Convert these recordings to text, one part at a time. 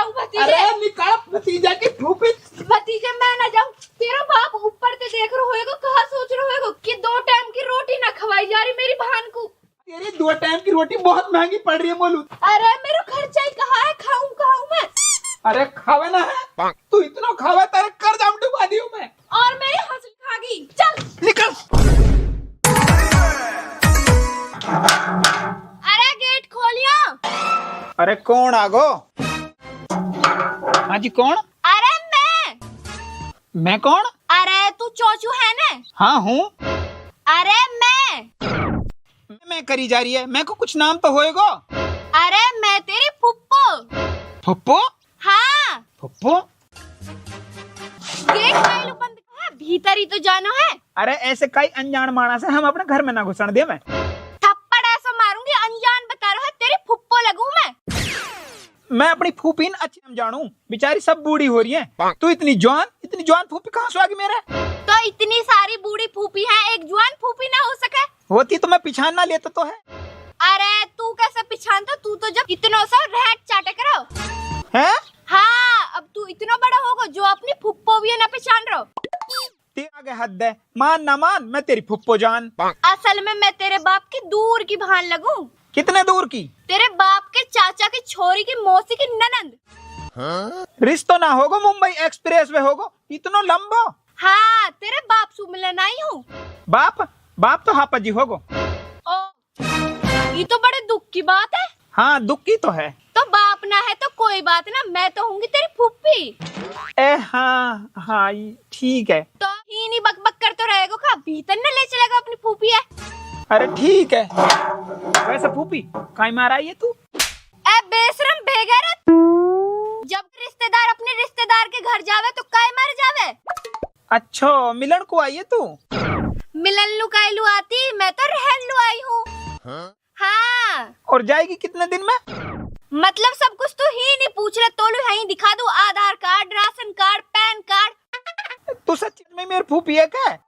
जाऊं भतीजे? अरे निकाल भतीजा की फूफी। भतीजे मैं ना जाऊं। तेरा बाप ऊपर से देख रहा होएगा, कहाँ सोच रहा होएगा कि 2 टाइम की रोटी ना खवाई जा रही मेरी बहन को। तेरी 2 टाइम की रोटी बहुत महंगी पड़ रही है मोलू। अरे मेरा खर्चा ही कहाँ है, खाऊं मैं। अरे खावे ना है तू, इतना खावे तेरे कर्ज हम डुबा दियो मैं। और मेरी हंसी खागी। चल निकल। अरे गेट खोलियो। अरे कौन आगो? हाँ जी कौन? अरे मैं कौन? अरे तू चोचू है ना? हाँ हूँ। अरे मैं करी जा रही है, मैं को कुछ नाम तो होएगा। अरे मैं तेरी फुप्पो। फुप्पो? हाँ फुप्पो? गेट काहे बंद है, भीतर ही तो जाना है। अरे ऐसे कई अनजान मानस है, हम अपने घर में ना घुसण दे। मैं थप्पड़ ऐसा मारूंगी, अनजान बता रहा है, तेरी फुप्पो लगूं मैं अपनी फूफी न अच्छी हम जानू, बेचारी सब बूढ़ी हो रही है। तू इतनी जवान फूफी कहाँ से आ गई मेरे? तो इतनी सारी बूढ़ी फूफी है, एक जवान फूफी ना हो सके? होती तो मैं पिछान ना लेता तो है। अरे तू कैसे पिछानता, तू तो जब इतना सा रहट चाटे करो हैं? हाँ, अब तू इतना बड़ा होगा जो अपनी फुप्पो भी ना पहचान रहो। तेरे आगे हद है, मान ना मान मैं तेरी फुप्पो जान। असल में मैं तेरे बाप की दूर की भान लगूं। कितने दूर की? तेरे बाप के चाचा की छोरी की मौसी की ननंद। रिश्तो ना होगो मुंबई एक्सप्रेस वे होगो इतना लंबो। हाँ, तेरे बाप से मिलन आई हूँ। बाप तो हापा जी होगो। ओ, ये तो बड़े दुख की बात है। हाँ दुख की तो है। तो बाप ना है तो कोई बात ना, मैं तो होंगी तेरी फुप्पी। हाँ ठीक है। तो ही नहीं बक बक कर तो रहेगा, खा भीतर न ले चलेगा, अपनी फूफी है। अरे ठीक है। वैसे फूफी काई मार आई है तू? ए बेशरम बेगैरत, जब रिश्तेदार अपने रिश्तेदार के घर जावे तो काय मार जावे। अच्छा मिलन को आई है तू? मिलन लुकाइलू आती, मैं तो रहन लू आई हूँ। हाँ। और जाएगी कितने दिन में? मतलब सब कुछ तो ही नहीं पूछ रहे, तो लू यहीं दिखा दूं, Aadhaar card, ration card, PAN card. तू सच में मेरी फूफी है क्या?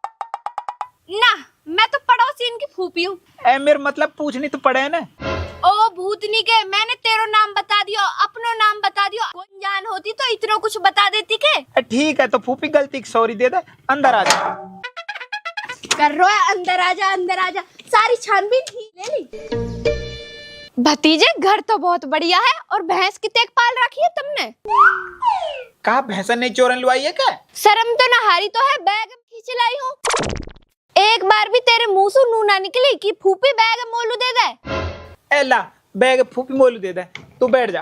ना, मैं तो पड़ोसी इनकी फूफी हूँ। मेरे मतलब पूछनी तो पड़े ना। ओ भूतनी के, मैंने तेरो नाम बता दियो, अपनो नाम बता दियो। कौन जान होती तो इतना कुछ बता देती के। ठीक है तो फूफी गलती की सॉरी दे दे, अंदर आ जा। कर रो है, अंदर आजा। सारी छानबीन ही ले ली। भतीजे घर तो बहुत बढ़िया है, और भैंस की तेक पाल रखी है तुमने। कहा भैंसा नहीं चोरन लुआई है क्या? शर्म तो नहारी तो है, बैग खींच लाई हूँ। एक बार भी तेरे मुंह से नू ना निकली कि फूफी बैग मोलू दे दे। एला बैग फूफी मोलू दे दे, तू बैठ जा।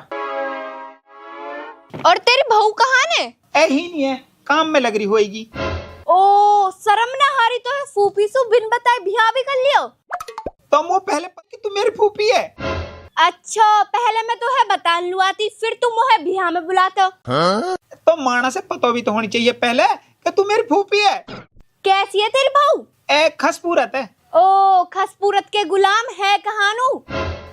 और तेरी बहू कहाँ ने? ही नहीं है, काम में लग रही होएगी। ओ शर्म ना हारी तो है, फूफी सु बिन बताए बिहा भी कर लियो। तो वो पहले पक्की तू मेरी फूफी है। अच्छा पहले मैं तो है बता लुआती, फिर तुम मोहे बिहा में बुलाते हो। तो माना से पता भी तो होनी चाहिए पहले कि तू मेरी फूफी है। कैसी है तेरी बहू? एक खसपूरत है। ओ खसपूरत के गुलाम है कहानू?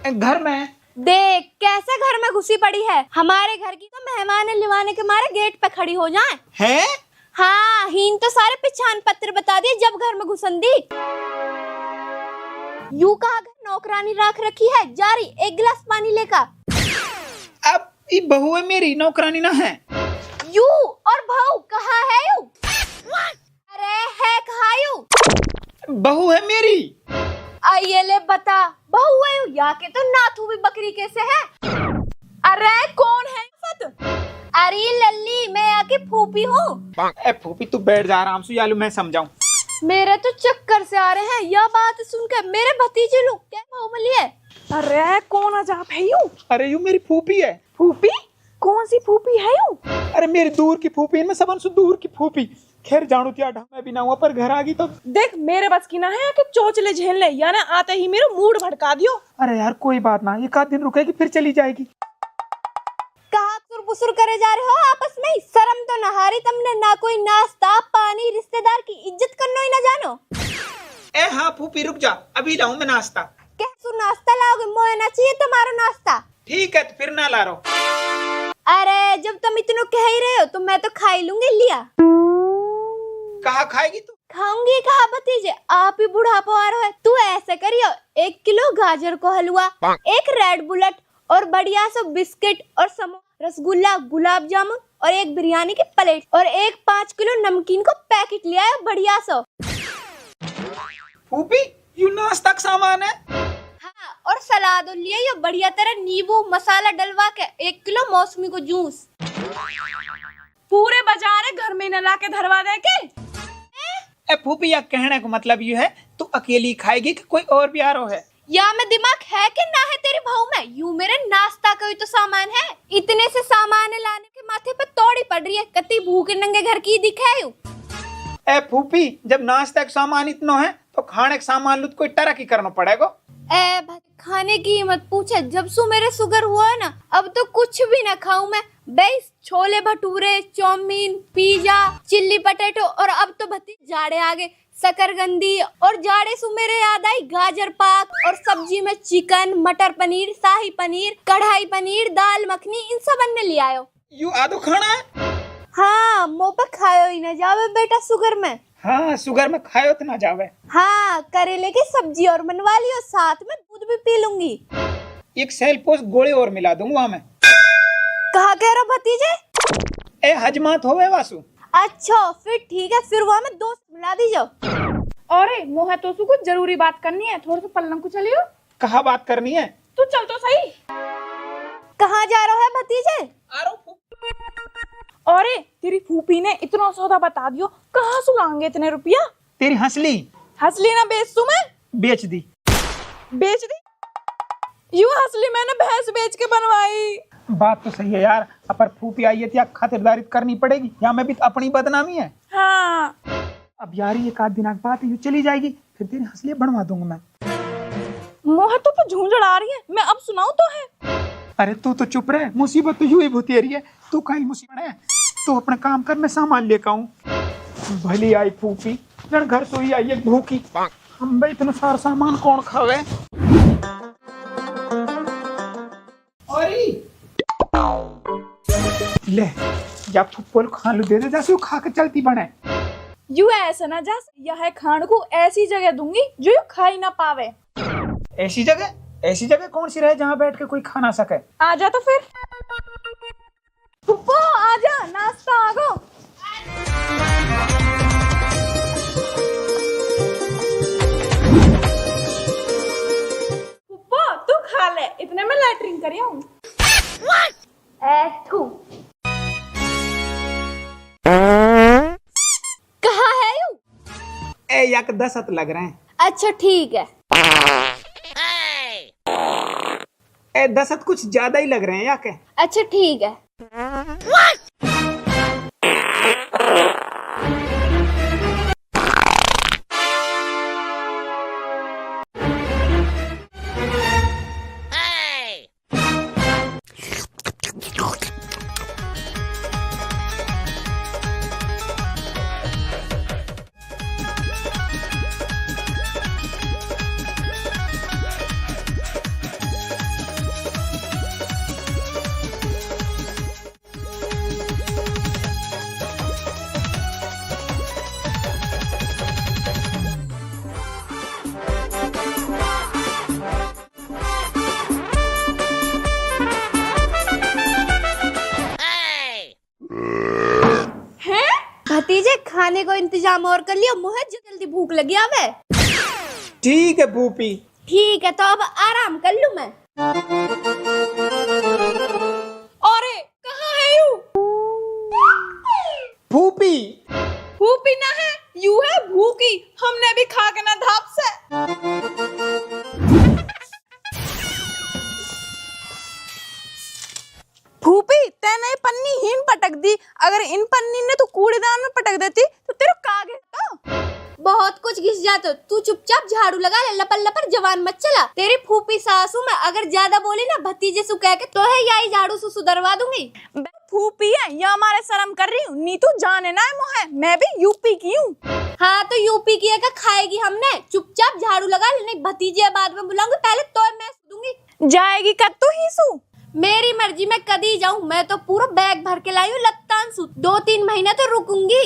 घर में देख कैसे घर में घुसी पड़ी है, हमारे घर की तो मेहमान लिवाने के मारे गेट पे खड़ी हो जाए है। हाँ, हीन तो सारे पिछान पत्र बता दिए जब घर में घुसन दी। यू कहा घर नौकरानी रख रखी है, जारी एक गिलास पानी लेकर। अब ये बहू है मेरी, नौकरानी ना है। यू और बहू कहाँ है यू? अरे है कहाँ यू? बहू है मेरी। आइए ले बता, बहू है यू या के तो नाथू भी बकरी कैसे है? अरे कौन है फत? अरे लल्ली, मैं आके फूफी हूँ। फूफी तू बैठ जा आराम से, यालू मैं समझाऊं। मेरे तो चक्कर से आ रहे हैं यह बात सुनकर, मेरे भतीजे लोग क्या भाव में लिए। अरे कौन अजाब है यू? अरे यू मेरी फूफी है। फूफी? कौन सी फूफी है यू? अरे मेरी दूर की फूफी, इनमें सबन से दूर की फूफी। खैर जानू क्या मैं भी ना हुआ, पर घर आ गई तो देख मेरे बस की ना है कि चोचले झेल ले, या ना आते ही मेरा मूड भड़का दियो। अरे यार कोई बात ना, एक आध दिन रुकेगी फिर चली जाएगी। कहाँ सुर करे जा रहे हो आपस में? शर्म तो नहारी तुमने, ना कोई नाश्ता पानी, रिश्तेदार की इज्जत करना ही ना जानो। हाँ फूफी रुक जा, अभी लाऊं मैं नाश्ता। कैसू नाश्ता लाओगे? मोए ना चाहिए तुम्हारा नाश्ता। ठीक है तो फिर ना ला रहा। अरे जब तुम इतना कह ही रहे हो तो मैं तो खा ही लूंगी। लिया कहा खाएगी तू? खाऊंगी कहा भतीजे, आप ही बुढ़ापा आ रहा है। तू ऐसे करियो, 1 किलो गाजर को हलवा, 1 रेड बुलेट और बढ़िया सा बिस्किट और समोसा रसगुल्ला, गुलाब जामुन और एक बिरयानी की प्लेट और एक 5 किलो नमकीन को पैकेट ले आया बढ़िया सा। फूफी यू नाश्ता का सामान है। हाँ, और सलाद लिया ये बढ़िया तरह नींबू मसाला डलवा के 1 किलो मौसमी को जूस। पूरे बाजार घर में न ला के धरवा दे के। ए फूफी या कहने का मतलब ये है तू अकेली खाएगी कि कोई और भी आ रहा है? या में दिमाग है कि ना है तेरे भाव में? यूं मेरे नाश्ता का ही तो सामान है। इतने से सामान लाने के माथे पे तोड़ी पड़ रही है। कति भूखे नंगे घर की दिखायू। ए फूफी जब नाश्ता का सामान इतना है तो खाने का सामान लुत कोई तरह की करना पड़ेगा। ए भाई खाने की मत पूछे, जब से मेरे शुगर हुआ है ना अब तो कुछ भी ना खाऊं मैं। बेस chole bhature, chowmein, pizza, chilli potato और अब तो भतीज जाड़े आ गए शकरकंदी और जाड़े से मेरे याद आई गाजर पाक और सब्जी में चिकन, मटर पनीर, शाही पनीर, कढ़ाई पनीर, दाल मखनी इन सब अन्य ले आयो। यू आदो खाना है? हाँ मुँह पे खायो ही ना जावे बेटा शुगर में। हाँ शुगर में खायो तो ना जावे। हाँ करेले की सब्जी और बनवा लियो, साथ में दूध भी पी लूंगी। एक सेलपोस गोले और मिला दूंगा मैं। कहा कह रहा भतीजे? ए हजमात होवे वासु। अच्छा फिर ठीक है, फिर वहाँ में दोस्त मिला दीजो। अरे मोह तो कुछ जरूरी बात करनी है, थोड़ा सा पलंग को चलियो। कहाँ बात करनी है? तू चल तो सही। कहाँ जा रहा है भतीजे? अरे तेरी फूफी ने इतना सौदा बता दियो, कहाँ से लाएंगे इतने रुपया? तेरी हंसली हंसली ना बेच तू मैं बेच दी। बेच दी? यूं हंसली मैंने भैंस बेच के बनवाई। बात तो सही है यार, अपर फूफी आई है तो खातिरदारी करनी पड़ेगी, यहाँ में भी तो अपनी बदनामी है। हाँ अब यार एक आध दिन बाद ये चली जाएगी, फिर तेरी हंसली बनवा दूंगा मैं। मोह तो झूंझड़ा रही है, मैं अब सुनाऊं तो है। अरे तू तो चुप रहे, मुसीबत तो यूं ही भूती रही है। तू कहीं मुसीबत है तो अपना काम कर, मैं सामान लेकर आऊं। भली आई फूफी जन घर सोई आई है भूखी। हम भाई इतना सारा सामान कौन खावे? अरे ले या फुप्पोल खा लो, दे दे जैसे वो खा के चलती बने। यू ऐसा ना जा, यह खान को ऐसी जगह दूंगी जो यू खा ही ना पावे। ऐसी जगह? ऐसी जगह कौन सी रहे जहाँ बैठ के कोई खा ना सके? आजा तो फिर फुप्पो, आजा नाश्ता आ गो। फुप्पो तू खा ले, इतने में लैट्रिन करी हूँ। कहाँ है यू? ए याक 10 लग रहे हैं। अच्छा ठीक है। ए 10 कुछ ज्यादा ही लग रहे हैं याके। अच्छा ठीक है। भतीजे खाने को इंतजाम और कर लियो, मुझे जल्दी भूख लगी आवे। ठीक है फूफी। ठीक है तो अब आराम कर लूं मैं। अरे कहाँ है यू? फूफी फूफी ना है, यू है भूखी। हमने भी खा के ना धाप से। फूफी तेने पन्नी हीन पटक दी, अगर इन पन्नी ने तू कूड़ेदान में पटक देती तो तेरा कागे तो। बहुत कुछ घिस जाते, तू चुपचाप झाड़ू लगा ले, लपर लपर जवान मत चला। तेरी फूफी सासू में अगर ज्यादा बोली ना भतीजे सु कह के तो है यही झाड़ू से सुधरवा दूंगी। फूफी है या हमारे शर्म कर रही हूँ, नीतू जाने ना है मोहे, मैं भी यूपी की हूँ। हाँ तो यूपी की का खाएगी हमने, चुपचाप झाड़ू लगा ले, नहीं भतीजे बाद में बुलाऊंगी, पहले तो मैं दूंगी। जाएगी कद तू ही सू? मेरी मर्जी में कदी जाऊं, मैं तो पूरा बैग भर के लाई हूँ लत्तान सू। 2-3 महीने तो रुकूंगी।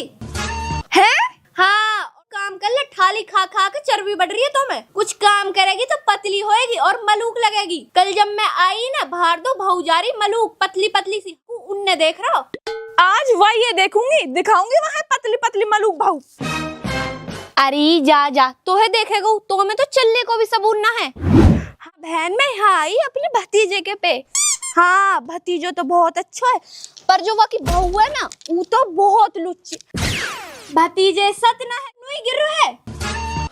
है? हाँ काम कर ले, थाली खा खा के चर्बी बढ़ रही है तो मैं कुछ काम करेगी तो पतली होएगी और मलूक लगेगी। कल जब मैं आई ना बाहर दो भौजारी मलूक पतली पतली सी न देख रहे हो? आज वही ये देखूंगी, दिखाऊंगी वहाँ पतली पतली मलूक बहू। अरे जा जा, तोहे देखेगा तो में तो चलने को भी सबूर ना है। हाँ बहन, मैं यहाँ आई अपने भतीजे के पे। हाँ भतीजो तो बहुत अच्छा है, पर जो वाकी बहू है ना, वो तो बहुत लुच्ची। भतीजे सत ना है, नुई गिर रहा है।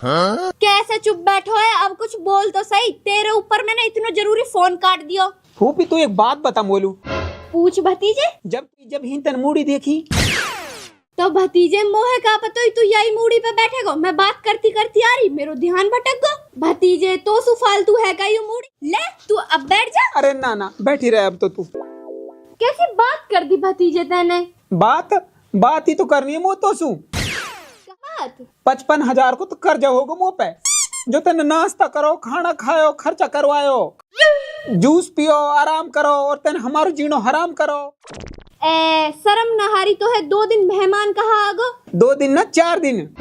हाँ? कैसे चुप बैठो है? अब कुछ बोल तो सही, तेरे ऊपर मैंने इतना जरूरी फोन काट दियो। फूफी तू एक बात बता मोलू। पूछ भतीजे। जब हिंतन मूड़ी देखी तो भतीजे मोहे का पता तू यही मूड़ी पे बैठेगो। मैं बात करती करती आ रही, मेरो ध्यान भटक गो। भतीजे तो सुफालतू है का यू मूड़ी। ले तू अब बैठ जा। अरे ना ना बैठी रहे अब तो तू। कैसी बात कर दी भतीजे तेने? बात ही तो करनी है। तो सू 55,000 को तो कर्जा होगा मुँह पे, जो तेने नाश्ता करो, खाना खाओ, खर्चा करवायो, जूस पियो, आराम करो, और तेने हमारो जीनो हराम करो। शर्म नहारी तो है। 2 दिन मेहमान कहाँ आगो? 2 दिन ना 4 दिन।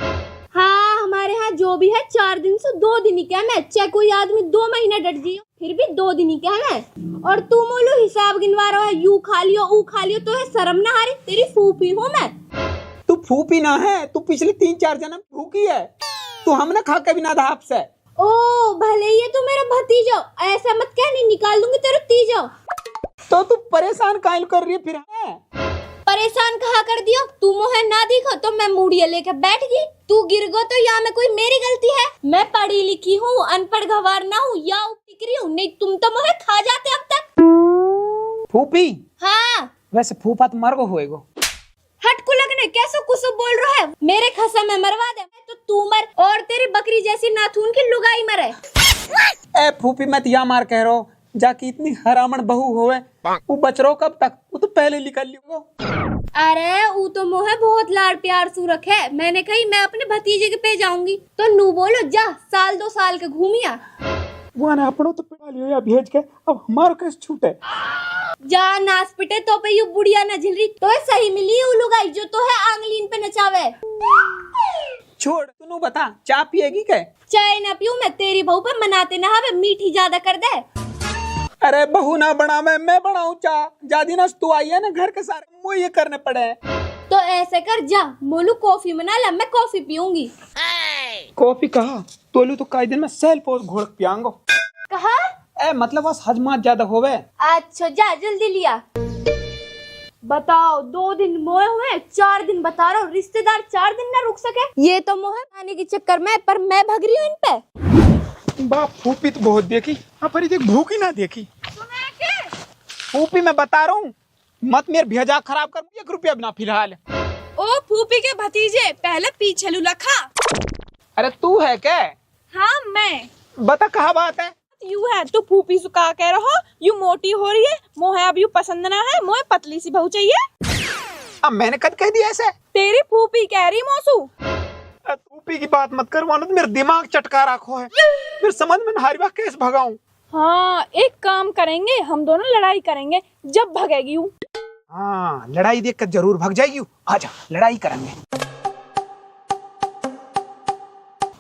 हाँ हमारे यहाँ जो भी है 4 दिन से 2 दिन ही क्या मैं, चाहे कोई आदमी 2 महीने डट जियो फिर भी 2 दिन ही क्या मैं। और तू मोलू हिसाब गिनवा रहा है, यू खा लियो ऊ खा लियो, तो है शर्म नहारी। तेरी फूफी हूँ मैं। तू फूफी ना है, तू पिछले 3-4 जन्म भूखी है। तू हमने खा के बिना धाप से। ओ भले ये तू मेरा भतीजो, ऐसा मत कह, नहीं निकाल दूंगी तेरे तीजो। तो तू परेशान काहे कर रही है फिर? है परेशान कहा कर दियो? तू मोहे ना दिखो तो मैं मूड़िया लेके बैठ गई। तू गिर गो तो या में कोई मेरी गलती है? मैं पढ़ी लिखी हूँ, अनपढ़ गवार ना हूँ या टिकरी हूँ? नहीं तुम तो मोहे खा जाते अब तक। फूफी? हाँ वैसे फूफा तो मर गो होएगो। हट को लगने कैसो कुछ बोल रहा है? मेरे खसा में मरवा दे तो तू मर, और तेरी बकरी जैसी नाथून की लुगाई मरे। ए फूफी मैं तो या मार कह रहा हूँ, जाके इतनी हरामन बहू होवे, वो बच रो कब तक? वो तो पहले निकल लियो। अरे वो तो मोहे बहुत लाड प्यार सूरख है। मैंने कही मैं अपने भतीजे के पे जाऊंगी तो नू बोलो जा, साल 2 साल के घूमिया। वो ना अपनों तो पिटा लियो या भेज के, अब हमारो कैसे छूटे? जा नाच पिटे तो पे यू बुढ़िया न झिल रही तो सही मिली वो लुगाई जो तो है आंगलीन पे नचावे। छोड़, तू बता चाय पिएगी क्या? चाय ना पीऊं मैं, तेरी बहू पे मनाते ना हवे, मीठी ज्यादा कर दे। अरे बहू ना बना, मैं बनाऊं चाय। ज्यादा ना तू आई है ना, घर के सारे मुझे ये करने पड़े हैं। तो ऐसे कर जा मोलू कॉफी बना ला, मैं कॉफी पीऊंगी। कॉफी कहा? तोलू तो कई दिन में सेल पोस घोड़ पियांगो। कहा? ए मतलब बस हजमात ज्यादा होवे। अच्छा जा जल्दी लिया। बताओ 2 दिन मोए हुए, 4 दिन बता रहा हूँ। रिश्तेदार 4 दिन ना रुक सके, ये तो मोहे आने के चक्कर में, पर मैं भग रही हूँ इन पे। बाप फूफी तो बहुत देखी, पर देख भूखी ना देखी। फूफी मैं बता रहा हूँ, मत मेरे भेजा खराब कर, 1 रुपया बिना फिलहाल। ओ फूफी के भतीजे, पहले पीछे लुलखा। अरे तू है क्या? हाँ मैं। बता कहाँ बात है? यू है तू फूफी से कहा कह रहा, यू मोटी हो रही है, मोहे अब यू पसंद ना है, मोहे पतली सी बहू चाहिए। अब मैंने कद कह दिया ऐसे? तेरी फूफी कह रही मौसू। फूफी की बात मत कर, मानो तो मेरा दिमाग चटका रखो है। फिर समझ में हारी बात कैसे भगाऊं? हाँ एक काम करेंगे, हम दोनों लड़ाई करेंगे, जब भगेगी यू। हाँ लड़ाई देख कर जरूर भग जाएगी। आजा लड़ाई करेंगे।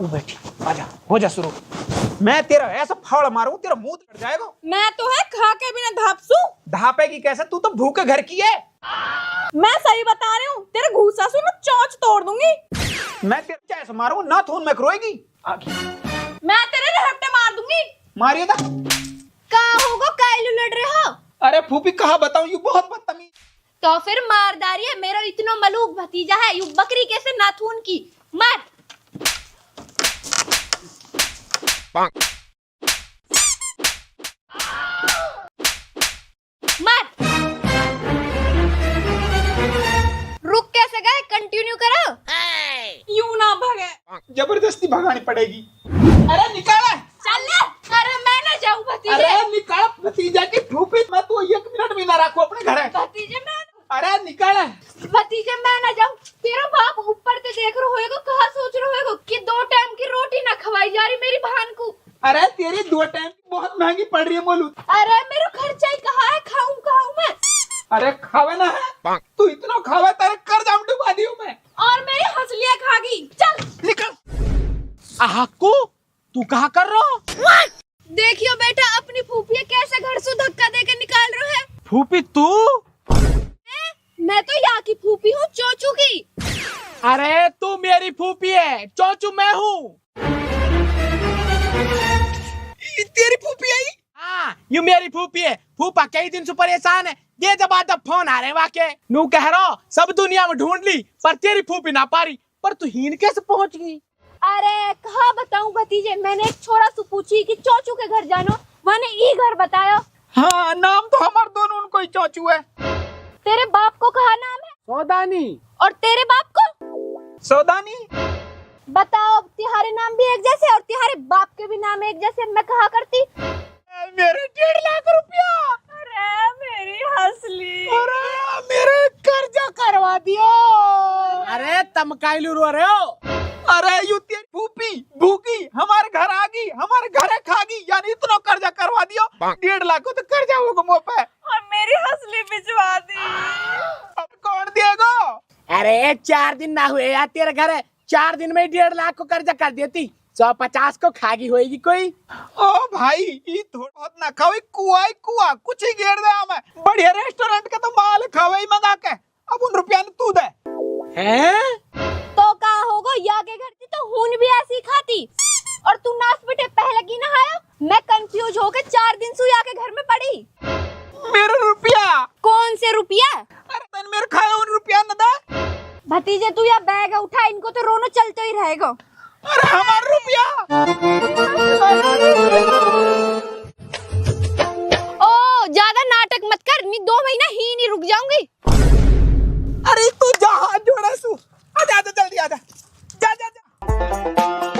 बैठी आजा, हो जा शुरू। मैं तेरा ऐसा फाड़ मारूं तेरा मुंह फट जाएगा। मैं तो है खा के बिना धापसू। धापेगी कैसे? तू तो भूखे घर की है। मैं सही बता रही हूँ, तेरे घूसा से मैं चोंच तोड़ दूंगी। मैं तेरे कैसे मारूं? ना थून में रोएगी। आगे मैं तेरे रहपटे मार दूंगी। मारिए दा। कहाँ होगो कायलू लड़ रहे हो? अरे फूफी कहा बताऊं, यू बहुत बदतमीज। तो फिर मारदारी है, मेरा इतना मलूक भतीजा है, यू बकरी कैसे नाथून की मार। मार। रुक कैसे गए? कंटिन्यू करो। यूं ना भगे, जबरदस्ती भगानी पड़ेगी। अरे निकाला। चल ले। अरे मैं ना जाऊं भतीजे। अरे निकाल भतीजा की फूफी, मैं तो 1 मिनट भी ना रखू अपने घर। भतीजे मैं। अरे निकाल। भतीजे मैं ना जाऊं। तेरा बाप ऊपर से देख रहा होएगा, कहाँ सोच रहा होएगा कि 2 टाइम की रोटी ना खवाई जा रही मेरी बहन को। अरे तेरी 2 टाइम की बहुत महंगी पड़ रही है मोलू। अरे मेरा खर्चा ही कहाँ है, खाऊं मैं। अरे खावे ना है, तू इतना खावे तेरे कर्जा में डुबा दियो मैं। और मेरी हंसलियां खागी। चल निकल। आहाकू तू कहाँ कर रहा हो? देखियो बेटा अपनी फूफी कैसे घर से धक्का देके निकाल रहा है। फूफी तू? अरे तू मेरी फूफी है, चौचू मैं हूँ। तेरी फूफी आई? हाँ, यू मेरी फूफी है। फूफा कई दिन से परेशान है, ये जब आता फोन आ रहे वाके नू कह रहा सब दुनिया में ढूंढ ली पर तेरी फूफी ना पारी। पर तू हीन कैसे पहुंच गई? अरे कहाँ बताऊं भतीजे, मैंने एक छोरा से पूछी कि चौचू के घर जानो, मैंने ई घर बताया। हाँ, नाम तो हमारे दोनों उनको ही चौचू है। तेरे बाप को कहा नाम है? सौदानी। और तेरे बाप को? सौदानी। बताओ, तिहारे नाम भी एक जैसे और तिहारे बाप के भी नाम एक जैसे, मैं कहा करती। मेरे 1.5 लाख रुपया। अरे मेरी हंसली। अरे मेरे कर्जा करवा दियो। अरे तुम काइलू रो रहे हो? अरे यू तेरी फूफी भूखी हमारे घर आ गई, हमारे घर खागी, यानी इतना कर्जा करवा दियो। 1.5 लाख को तो कर्जा होगा मुँह पे। और मेरी हंसली भिजवा दी। अब कौन देगा? अरे 4 दिन ना हुए यार तेरे घर है, 4 दिन में 1.5 लाख को कर्जा कर देती। 150 को खागी होएगी कोई। ओ भाई, ये थोड़ा बहुत ना खाओ, कुआ कुछ ही घेर दे हमें। बढ़िया रेस्टोरेंट का तो माल खावे ही मंगा के, अब उन रुपया ने तू दे। हैं? तो कहा होगा या के घर थी तो हुन भी ऐसी खाती। और तू नाच बेटे पहले की ना आया, मैं कंफ्यूज होके 4 दिन से आके घर में पड़ी। मेरा रुपया? कौन से रुपया? अरे तन मेरे खाए उन रुपया न दे। भतीजे तू या बैग उठा, इनको तो रोना चलते ही रहेगा। अरे हमारा रुपया। ओ ज्यादा नाटक मत कर, मैं 2 महीना ही नहीं रुक जाऊंगी। अरे तू जा, हाथ जोड़ा सू। आजा आजा जल्दी आजा, जा जा जा।